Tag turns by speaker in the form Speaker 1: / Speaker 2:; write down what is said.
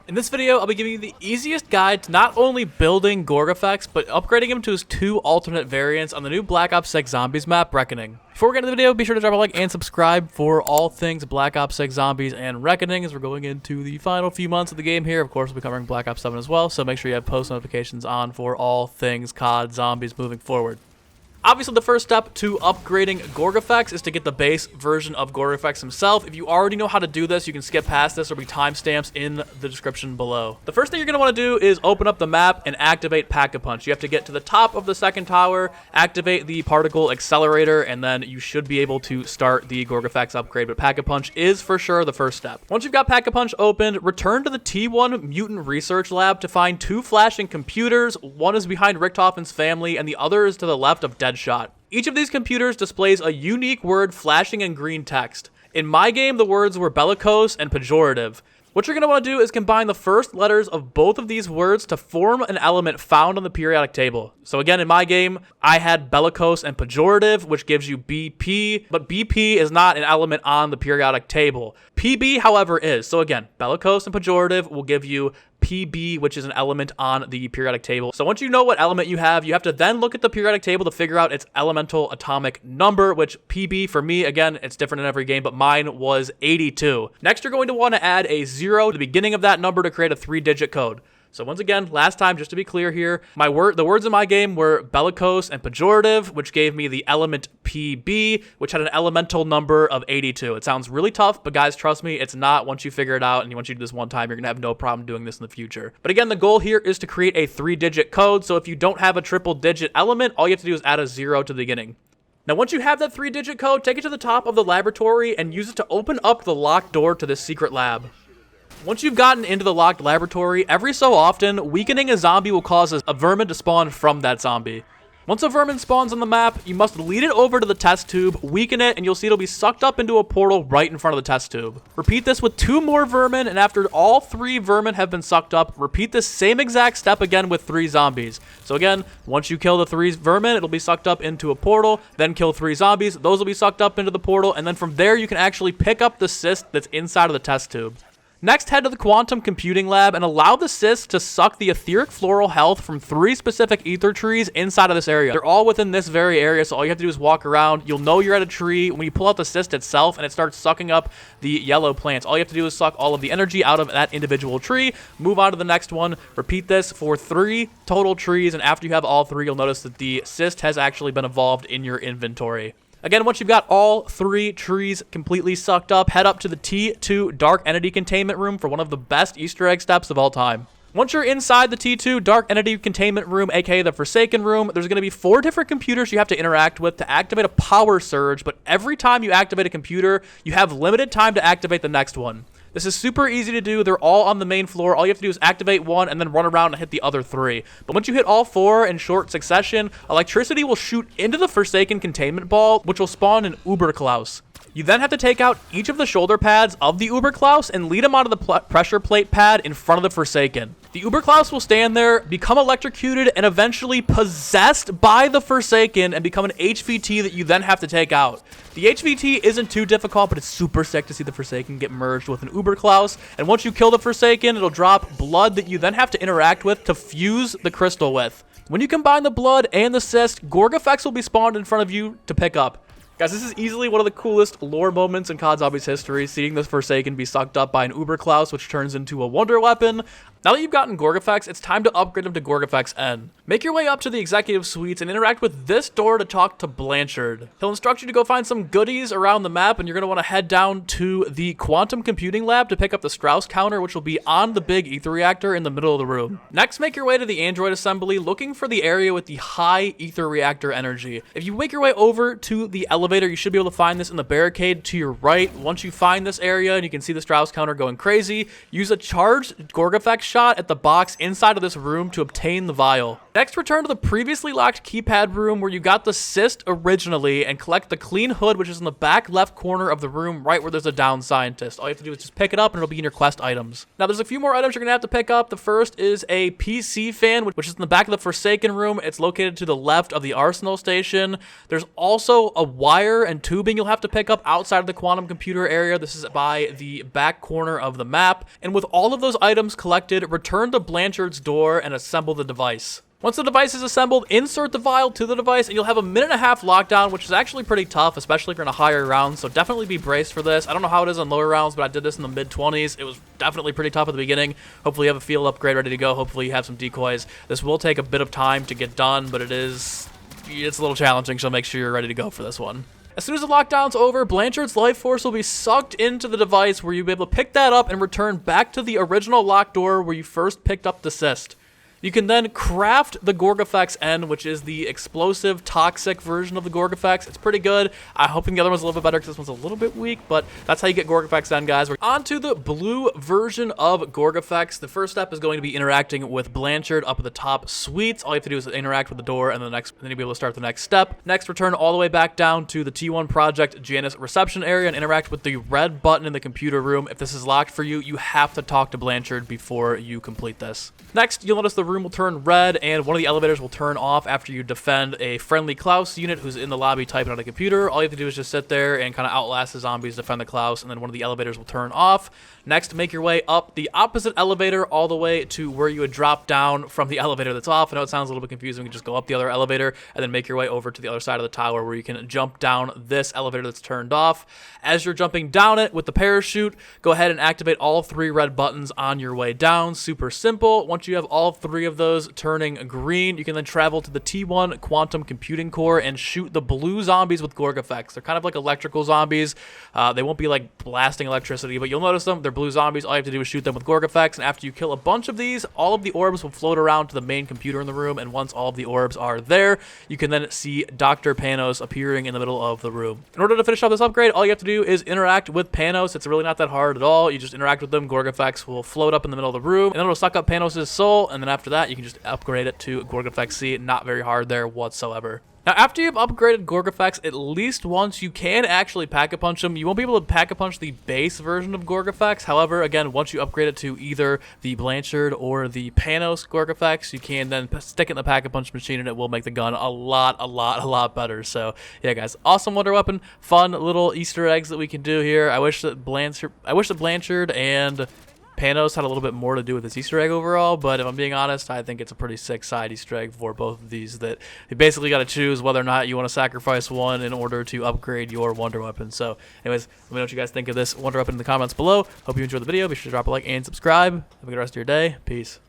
Speaker 1: In this video, I'll be giving you the easiest guide to not only building Gorgofex, but upgrading him to his 2 alternate variants on the new Black Ops 6 Zombies map, Reckoning. Before we get into the video, be sure to drop a like and subscribe for all things Black Ops 6 Zombies and Reckoning, as we're going into the final few months of the game here. Of course, we'll be covering Black Ops 7 as well, so make sure you have post notifications on for all things COD Zombies moving forward. Obviously, the first step to upgrading Gorgofex is to get the base version of Gorgofex himself. If you already know how to do this, you can skip past this. There will be timestamps in the description below. The first thing you're going to want to do is open up the map and activate Pack-a-Punch. You have to get to the top of the second tower, activate the particle accelerator, and then you should be able to start the Gorgofex upgrade. But Pack-a-Punch is for sure the first step. Once you've got Pack-a-Punch opened, return to the T1 Mutant Research Lab to find 2 flashing computers. One is behind Richtofen's family, and the other is to the left of Deadshot. Each of these computers displays a unique word flashing in green text. In my game, the words were bellicose and pejorative. What you're going to want to do is combine the first letters of both of these words to form an element found on the periodic table. So again, in my game, I had bellicose and pejorative, which gives you BP, but BP is not an element on the periodic table. PB, however, is. So again, bellicose and pejorative will give you PB, which is an element on the periodic table. So once you know what element you have to then look at the periodic table to figure out its elemental atomic number, which PB for me, again, it's different in every game, but mine was 82. Next, you're going to want to add a 0 to the beginning of that number to create a 3-digit code. So once again, last time, just to be clear here, the words in my game were bellicose and pejorative, which gave me the element PB, which had an elemental number of 82. It sounds really tough, but guys, trust me, it's not. Once you figure it out and once you do this one time, you're gonna have no problem doing this in the future. But again, the goal here is to create a 3-digit code. So if you don't have a triple-digit element, all you have to do is add a 0 to the beginning. Now, once you have that 3-digit code, take it to the top of the laboratory and use it to open up the locked door to this secret lab. Once you've gotten into the locked laboratory, every so often, weakening a zombie will cause a vermin to spawn from that zombie. Once a vermin spawns on the map, you must lead it over to the test tube, weaken it, and you'll see it'll be sucked up into a portal right in front of the test tube. Repeat this with 2 more vermin, and after all 3 vermin have been sucked up, repeat this same exact step again with 3 zombies. So again, once you kill the 3 vermin, it'll be sucked up into a portal, then kill 3 zombies, those will be sucked up into the portal, and then from there you can actually pick up the cyst that's inside of the test tube. Next, head to the quantum computing lab and allow the cyst to suck the etheric floral health from 3 specific ether trees inside of this area. They're all within this very area, so all you have to do is walk around. You'll know you're at a tree when you pull out the cyst itself and it starts sucking up the yellow plants. All you have to do is suck all of the energy out of that individual tree, move on to the next one, repeat this for 3 total trees, and after you have all 3, you'll notice that the cyst has actually been evolved in your inventory. Again, once you've got all 3 trees completely sucked up, head up to the T2 Dark Entity Containment Room for one of the best Easter egg steps of all time. Once you're inside the T2 Dark Entity Containment Room, aka the Forsaken Room, there's going to be 4 different computers you have to interact with to activate a power surge, but every time you activate a computer, you have limited time to activate the next one. This is super easy to do. They're all on the main floor. All you have to do is activate one and then run around and hit the other 3. But once you hit all 4 in short succession, electricity will shoot into the Forsaken containment ball, which will spawn an Uberklaus. You then have to take out each of the shoulder pads of the Uberklaus and lead them onto the pressure plate pad in front of the Forsaken. The Uberklaus will stand there, become electrocuted, and eventually possessed by the Forsaken and become an HVT that you then have to take out. The HVT isn't too difficult, but it's super sick to see the Forsaken get merged with an Uberklaus. And once you kill the Forsaken, it'll drop blood that you then have to interact with to fuse the crystal with. When you combine the blood and the cyst, Gorgofex will be spawned in front of you to pick up. Guys, this is easily one of the coolest lore moments in COD Zombies history, seeing this Forsaken be sucked up by an Uberklaus, which turns into a wonder weapon. Now that you've gotten Gorgofex, it's time to upgrade him to Gorgofex N. Make your way up to the executive suites and interact with this door to talk to Blanchard. He'll instruct you to go find some goodies around the map, and you're going to want to head down to the quantum computing lab to pick up the Strauss counter, which will be on the big ether reactor in the middle of the room. Next, make your way to the android assembly, looking for the area with the high ether reactor energy. If you make your way over to the elevator, you should be able to find this in the barricade to your right. Once you find this area and you can see the Strauss counter going crazy, use a charged Gorgofex shot at the box inside of this room to obtain the vial. Next, return to the previously locked keypad room where you got the cyst originally and collect the clean hood, which is in the back left corner of the room right where there's a down scientist. All you have to do is just pick it up and it'll be in your quest items. Now, there's a few more items you're going to have to pick up. The first is a PC fan, which is in the back of the Forsaken room. It's located to the left of the Arsenal station. There's also a wire and tubing you'll have to pick up outside of the quantum computer area. This is by the back corner of the map. And with all of those items collected, return to Blanchard's door and assemble the device. Once the device is assembled, insert the vial to the device, and you'll have a 1.5-minute lockdown, which is actually pretty tough, especially if you're in a higher round, so definitely be braced for this. I don't know how it is on lower rounds, but I did this in the mid-20s. It was definitely pretty tough at the beginning. Hopefully you have a field upgrade ready to go. Hopefully you have some decoys. This will take a bit of time to get done, but it's a little challenging, so make sure you're ready to go for this one. As soon as the lockdown's over, Blanchard's life force will be sucked into the device where you'll be able to pick that up and return back to the original locked door where you first picked up the cyst. You can then craft the Gorgofex N, which is the explosive, toxic version of the Gorgofex. It's pretty good. I'm hoping the other one's a little bit better because this one's a little bit weak, but that's how you get Gorgofex N, guys. We're on to the blue version of Gorgofex. The first step is going to be interacting with Blanchard up at the top suites. All you have to do is interact with the door, and then you'll be able to start the next step. Next, return all the way back down to the T1 Project Janus reception area and interact with the red button in the computer room. If this is locked for you, you have to talk to Blanchard before you complete this. Next, you'll notice the room will turn red, and one of the elevators will turn off after you defend a friendly Klaus unit who's in the lobby typing on a computer. All you have to do is just sit there and kind of outlast the zombies, defend the Klaus, and then one of the elevators will turn off. Next, make your way up the opposite elevator all the way to where you would drop down from the elevator that's off. I know it sounds a little bit confusing. You can just go up the other elevator and then make your way over to the other side of the tower where you can jump down this elevator that's turned off. As you're jumping down it with the parachute, go ahead and activate all 3 red buttons on your way down. Super simple. Once you have all 3 of those turning green, you can then travel to the T1 Quantum Computing Core and shoot the blue zombies with Gorgofex. They're kind of like electrical zombies. They won't be like blasting electricity, but you'll notice them. They're blue zombies. All you have to do is shoot them with Gorgofex, and after you kill a bunch of these, all of the orbs will float around to the main computer in the room, and once all of the orbs are there, you can then see Dr. Panos appearing in the middle of the room. In order to finish off this upgrade, all you have to do is interact with Panos. It's really not that hard at all. You just interact with them. Gorgofex will float up in the middle of the room, and then it'll suck up Panos' soul, and then after that, you can just upgrade it to Gorgofex C. Not very hard there whatsoever. Now, after you've upgraded Gorgofex at least once, you can actually Pack-a-Punch them. You won't be able to Pack-a-Punch the base version of Gorgofex. However, again, once you upgrade it to either the Blanchard or the Panos Gorgofex, you can then stick it in the Pack-a-Punch machine, and it will make the gun a lot better. So, yeah, guys, awesome wonder weapon. Fun little Easter eggs that we can do here. I wish that Blanchard and Panos had a little bit more to do with this Easter egg overall, but if I'm being honest, I think it's a pretty sick side Easter egg for both of these that you basically got to choose whether or not you want to sacrifice one in order to upgrade your wonder weapon. So anyways, let me know what you guys think of this wonder weapon in the comments below. Hope you enjoyed the video. Be sure to drop a like and subscribe. Have a good rest of your day. Peace.